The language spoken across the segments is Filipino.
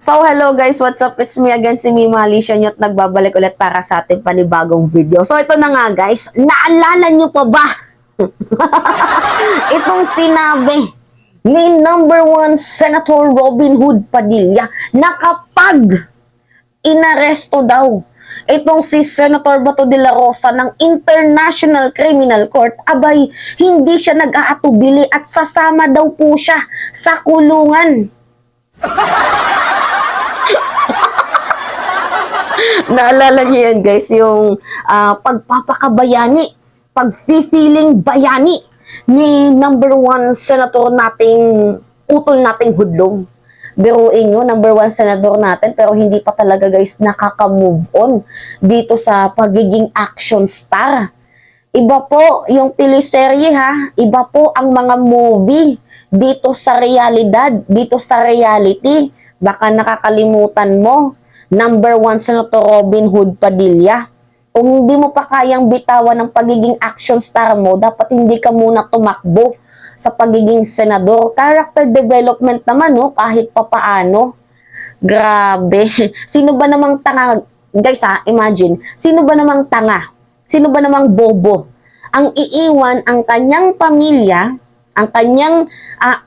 So, hello guys, what's up? It's me again, si Mima Alicia at nagbabalik ulit para sa ating panibagong video. So, ito na nga guys, naalala nyo pa ba itong sinabi ni number 1 Senator Robin Hood Padilla na kapag inaresto daw itong si Senator Bato de la Rosa ng International Criminal Court, abay, hindi siya nag-aatubili at sasama daw po siya sa kulungan. Naalala niyo yan guys, yung pagpapakabayani, pag-feeling bayani ni number 1 senator nating utol nating hudlong. Biruin nyo, number 1 senador natin pero hindi pa talaga guys nakaka-move on dito sa pagiging action star. Iba po yung teleserye ha, iba po ang mga movie dito sa realidad, dito sa reality. Baka nakakalimutan mo, number 1 Senator Robin Hood Padilla. Kung hindi mo pa kayang bitawan ng pagiging action star mo, dapat hindi ka muna tumakbo sa pagiging senador. Character development naman, no? Kahit papaano. Grabe. Sino ba namang tanga? Guys ha, imagine. Sino ba namang tanga? Sino ba namang bobo? Ang iiwan ang kanyang pamilya, ang kanyang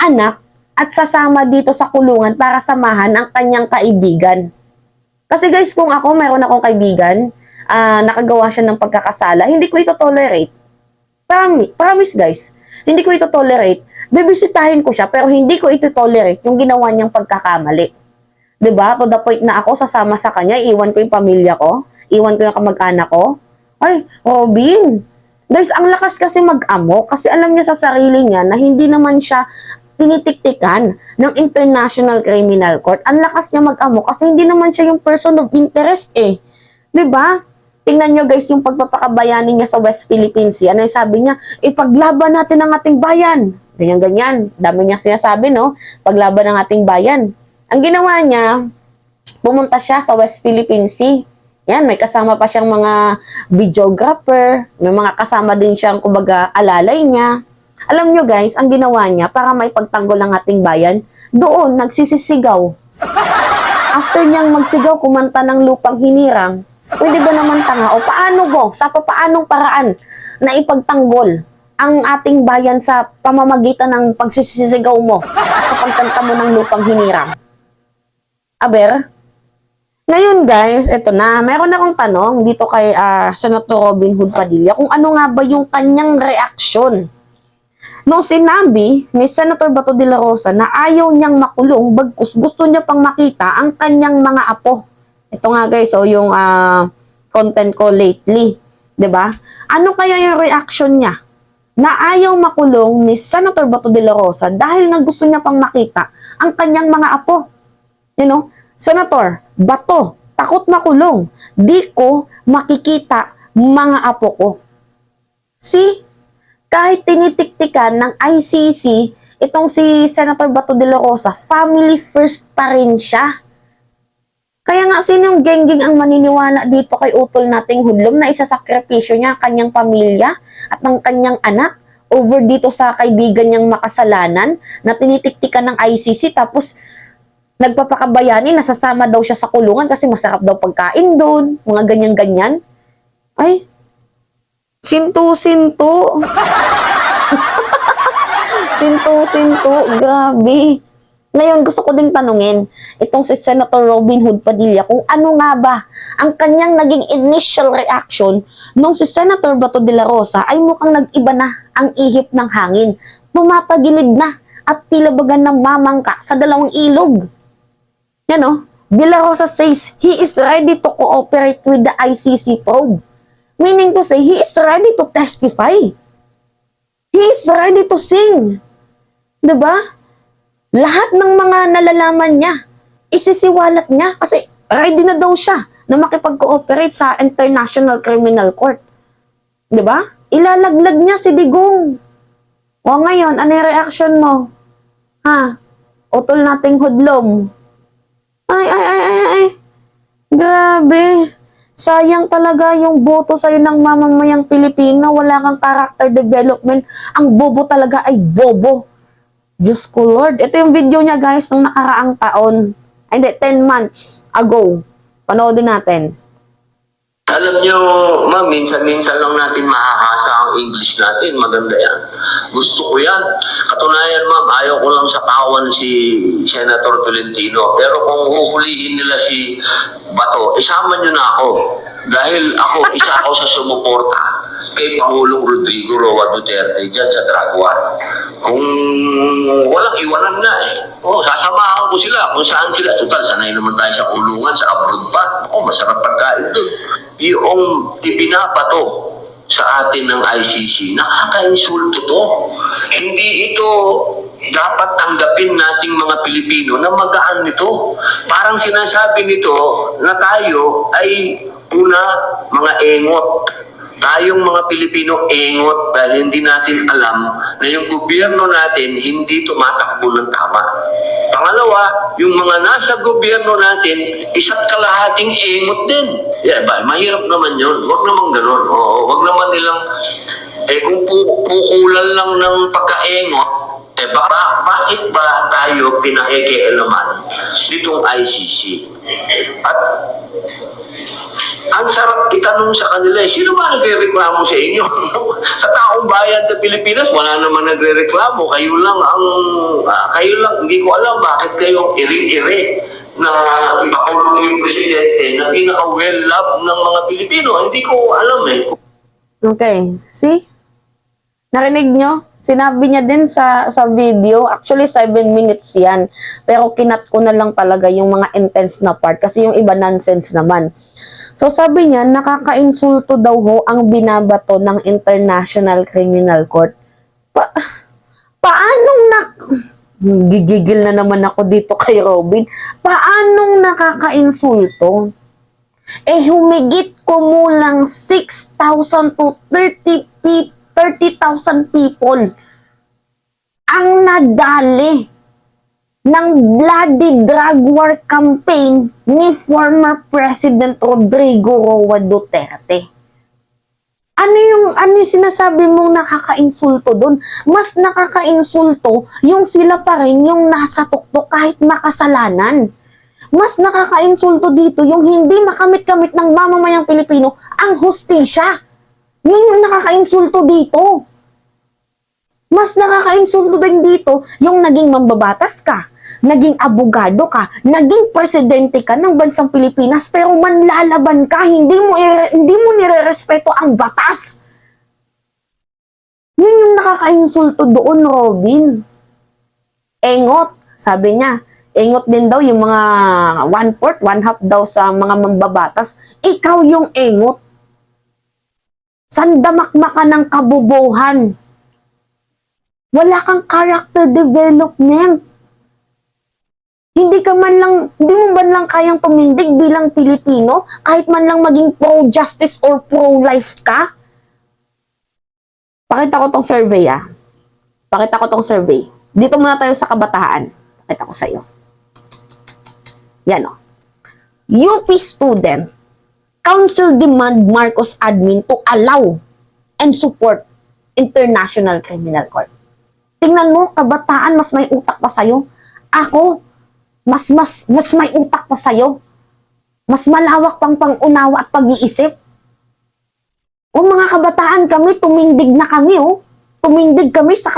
anak, at sasama dito sa kulungan para samahan ang kanyang kaibigan. Kasi guys, kung ako, meron akong kaibigan, nakagawa siya ng pagkakasala, hindi ko ito tolerate. Promise guys, hindi ko ito tolerate. Bibisitahin ko siya, pero hindi ko ito tolerate yung ginawa niyang pagkakamali. Diba? To the point na ako, sasama sa kanya, iwan ko yung pamilya ko, iwan ko yung kamag-anak ko. Ay, Robin! Guys, ang lakas kasi mag-amo, kasi alam niya sa sarili niya na hindi naman siya tinitiktikan ng International Criminal Court. Ang lakas niya mag-amo kasi hindi naman siya yung person of interest eh. 'Di ba? Tingnan niyo guys yung pagpapakabayani niya sa West Philippine Sea. Ano yung sabi niya? Ipaglaban natin ang ating bayan. Ganyan-ganyan. Dami niya sinasabi, no? Paglaban ng ating bayan. Ang ginawa niya, pumunta siya sa West Philippine Sea. Yan, may kasama pa siyang mga videographer. May mga kasama din siyang, kumbaga, alalay niya. Alam nyo guys, ang ginawa niya para may pagtanggol ang ating bayan, doon nagsisisigaw. After niyang magsigaw, kumanta ng lupang hinirang, pwede ba naman tanga? O paano mo? Sa paanong paraan na ipagtanggol ang ating bayan sa pamamagitan ng pagsisisigaw mo at sa pagkanta mo ng lupang hinirang? Aber? Ngayon guys, eto na, meron akong tanong dito kay Senator Robin Hood Padilla kung ano nga ba yung kanyang reaksyon nung sinabi ni Senator Bato de la Rosa na ayaw niyang makulong, bagkus gusto niya pang makita ang kanyang mga apo. Ito nga guys, yung content ko lately, 'di ba? Ano kaya yung reaction niya na ayaw makulong ni Senator Bato de la Rosa dahil nga gusto niya pang makita ang kanyang mga apo? You know, Senator Bato, takot makulong. Di ko makikita mga apo ko. See? Kahit tinitiktikan ng ICC, itong si Senator Bato de la Rosa, family first pa rin siya. Kaya nga, sinong gengging ang maniniwala dito kay utol nating hudlom na isasakripisyo niya ang kanyang pamilya at ang kanyang anak over dito sa kaibigan niyang makasalanan na tinitiktikan ng ICC tapos nagpapakabayani, nasasama daw siya sa kulungan kasi masarap daw pagkain doon, mga ganyan-ganyan. Ay, sinto-sinto. Sinto-sinto. Grabe. Ngayon, gusto ko ding tanungin itong si Senator Robin Hood Padilla kung ano nga ba ang kanyang naging initial reaction nung si Senator Bato de la Rosa ay mukhang nag-iba na ang ihip ng hangin. Tumatagilid na at tila baga namamangka sa dalawang ilog. Yan o. De la Rosa says he is ready to cooperate with the ICC probe. Meaning to say, he is ready to testify. He is ready to sing. Diba? Lahat ng mga nalalaman niya, isisiwalat niya kasi ready na daw siya na makipag-cooperate sa International Criminal Court. Diba? Ilalaglag niya si Digong. O ngayon, ano yung reaction mo? Ha? Utol nating hudlom. Ay. Grabe. Sayang talaga yung boto sa'yo ng mamamayang Pilipino. Wala kang character development. Ang bobo talaga ay bobo. Diyos ko Lord. Ito yung video niya guys nung nakaraang taon. Hindi, 10 months ago. Panoodin natin. Alam niyo, ma'am, minsan-minsan lang natin makakasa ang English natin. Maganda yan. Gusto ko yan. Katunayan, ma'am, ayaw ko lang sa kawan si Senator Tolentino. Pero kung huhulihin nila si Bato, isama niyo na ako. Dahil isa ako sa sumuporta kay Pangulong Rodrigo Roa Duterte dyan sa drug war. Kung walang iwanan na sasamahan ko sila kung saan sila. Total, sanay naman tayo sa kulungan, sa abroad pa. Masarap pagkain doon. Yung ibinabato sa atin ng ICC, nakaka-insulto to. Hindi ito dapat tanggapin nating mga Pilipino na magaan nito. Parang sinasabi nito na tayo ay mga engot. Tayong mga Pilipino engot dahil hindi natin alam na yung gobyerno natin hindi tumatakbo ng tama. Pangalawa, yung mga nasa gobyerno natin, isa't kalahating engot din. Mahirap naman yun. Huwag naman ganun. Huwag naman nilang, kung pukulan lang ng pagkaengot, bakit ba tayo pinakikialaman nitong ICC? At ang sarap itanong sa kanila, sino ba nagre-reklamo sa inyo? Sa taong bayan sa Pilipinas, wala naman nagre-reklamo. Kayo lang, hindi ko alam bakit kayo iri-iri na ipakulong yung presidente na pinaka-well-loved ng mga Pilipino. Hindi ko alam Okay, see? Narinig nyo? Sinabi niya din sa video, actually 7 minutes yan. Pero kinat ko na lang talaga yung mga intense na part kasi yung iba nonsense naman. So sabi niya, nakaka-insulto daw ho ang binabato ng International Criminal Court. Gigigil na naman ako dito kay Robin. Paanong nakaka-insulto? Humigit kumulang 6,000 to 30,000 people ang nadali ng bloody drug war campaign ni former President Rodrigo Roa Duterte. Ano yung sinasabi mong nakaka-insulto doon? Mas nakaka-insulto yung sila pa rin yung nasa tuktok kahit makasalanan. Mas nakaka-insulto dito yung hindi makamit-kamit ng mamamayang Pilipino ang hustisya. Yun yung nakaka-insulto dito. Mas nakaka-insulto din dito yung naging mambabatas ka, naging abogado ka, naging presidente ka ng bansang Pilipinas, pero manlalaban ka, hindi mo nire-respeto ang batas. Yun yung nakaka-insulto doon, Robin. Engot, sabi niya. Engot din daw yung mga 1/4, 1/2 daw sa mga mambabatas. Ikaw yung engot. Sandamakma ka ng kabubuhan. Wala kang character development. Hindi mo man lang kayang tumindig bilang Pilipino, kahit man lang maging pro-justice or pro-life ka. Pakita ko tong survey, Dito muna tayo sa kabataan. Pakita ko sa'yo. Yan o. UP student. Council demand Marcos admin to allow and support International Criminal Court. Tingnan mo, kabataan, mas may utak pa sa'yo. Ako, mas may utak pa sa'yo. Mas malawak pang pangunawa at pag-iisip. Mga kabataan kami, tumindig na kami, Tumindig kami sa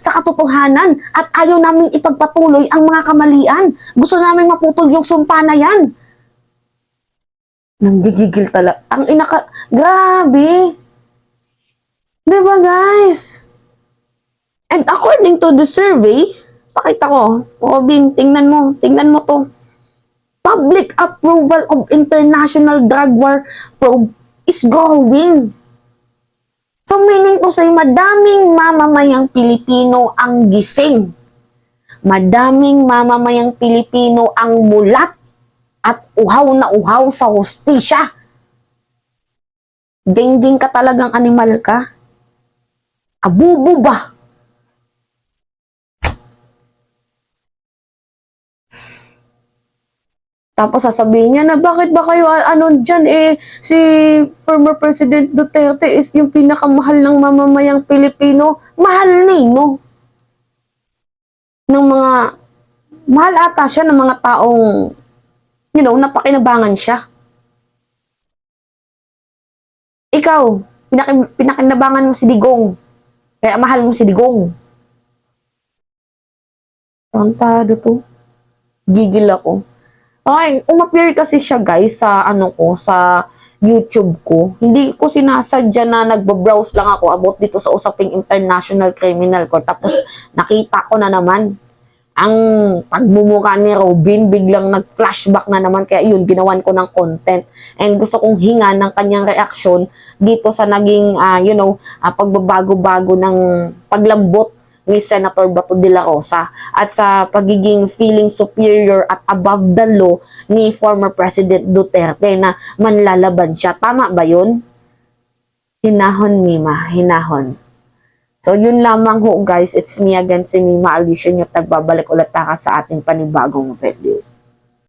katotohanan at ayaw namin ipagpatuloy ang mga kamalian. Gusto namin maputol yung sumpa na yan. Nanggigigil talaga. Grabe. Diba, guys? And according to the survey, pakita ko, Robin, tingnan mo to. Public approval of international drug war probe is growing. So meaning to say, madaming mamamayang Pilipino ang gising. Madaming mamamayang Pilipino ang mulat at uhaw na uhaw sa hustisya. Dingding ka talagang animal ka. Abubo ba? Tapos sasabihin niya na bakit ba kayo dyan si former President Duterte is yung pinakamahal ng mamamayang Pilipino. Mahal nino ng mga mahal ata siya ng mga taong, napakinabangan siya. Ikaw, pinakinabangan mo si Digong. Kaya mahal mo si Digong. Tantado to. Gigil ako. Okay, umappear kasi siya guys sa sa YouTube ko. Hindi ko sinasadya na nagbabrowse lang ako about dito sa usaping International Criminal Court. Tapos nakita ko na naman ang pagmumukha ni Robin, biglang nag-flashback na naman. Kaya yun, ginawan ko ng content. And gusto kong hinga ng kanyang reaksyon dito sa naging, pagbabago-bago ng paglambot ni Senator Bato de la Rosa at sa pagiging feeling superior at above the law ni former President Duterte na manlalaban siya. Tama ba yun? Hinahon, Mima. Hinahon. So, yun lamang ho, guys. It's me again, si Mima Alicia, yung nagbabalik ulit taka sa ating panibagong video.